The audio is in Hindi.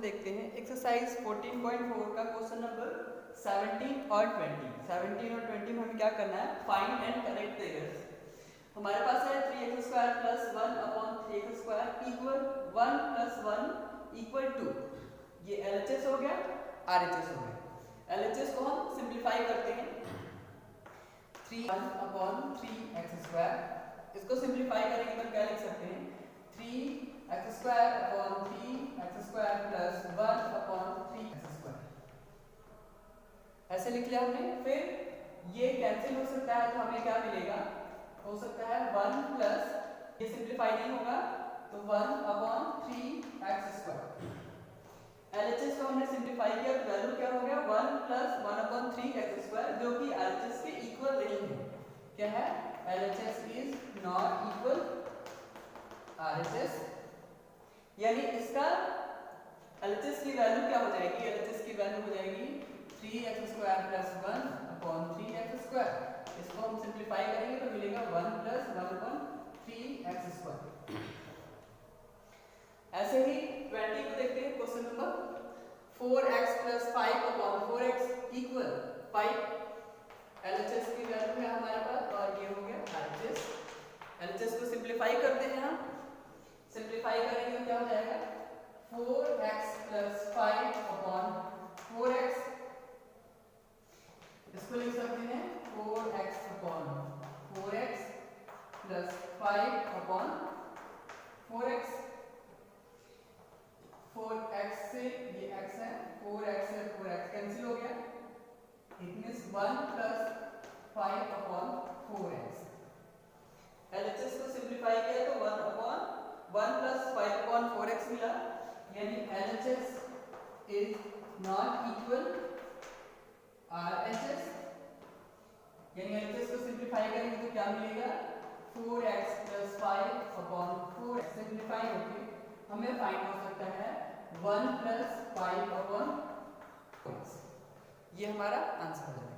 देखते हैं एक्सरसाइज 14.4 का क्वेश्चन नंबर 17 और 20। 17 और 20 में हमें क्या करना है, find and correct the errors. हमारे पास है 3x square plus 1 upon 3x square equal 1 plus 1 equal 2। ये एलएचएस हो गया, आरएचएस हो गया। एलएचएस को हम सिंप्लीफाई करते हैं 3 अपॉन 3x स्क्वायर। इसको सिंप्लीफाई करेंगे तो क्या लिख सकते हैं, 3x square upon 3x square plus 1 upon 3x square. ऐसे लिख लिया हमने। फिर ये कैंसिल हो सकता है तो हमें क्या मिलेगा, हो सकता है 1 प्लस, ये सिंप्लीफाई नहीं होगा तो 1 अपॉन 3x स्क्वायर। एलएचएस को हमने सिंप्लीफाई किया तो वैल्यू क्या हो गया, 1 प्लस 1 अपॉन 3x स्क्वायर, जो कि एलएचएस के इक्वल नहीं है। क्या है, LHS is not equal RHS, यानी इसका एलएचएस की वैल्यू क्या हो जाएगी, एलएचएस की वैल्यू हो जाएगी 3x square plus 1 upon 3x square. इसको हम सिंप्लीफाई करेंगे तो मिलेगा 1 प्लस 1 अपॉन 3x स्क्वायर। ऐसे ही 20 को देखते हैं, question number 4x plus 5 upon 4x equal 5। LHS की वैल्यू है हमारे पास और ये हो गया आरएचएस। एलएचएस को सिंप्लीफाई करते हैं हम। सिंप्लीफाई करेंगे तो क्या हो जाएगा, 4x प्लस 5 अपॉन 4x। इसको लिख सकते हैं 4x upon 4x plus 5 upon 4x। 4x से ये x है, 4x से 4x कैंसिल हो गया। It means 1 plus 5 upon 4x। LHS को सिंप्लीफाई किया तो 1 अपॉन 1 प्लस 5 अपॉन 4x मिला, यानी LHS is not equal RHS. यानी एलएचएस को सिंप्लीफाई करेंगे तो क्या मिलेगा, 4x plus 5 upon 4x। Simplify होके हमें फाइंड हो सकता है 1 प्लस 5 अपॉन 4x। ये हमारा आंसर हो जाएगा।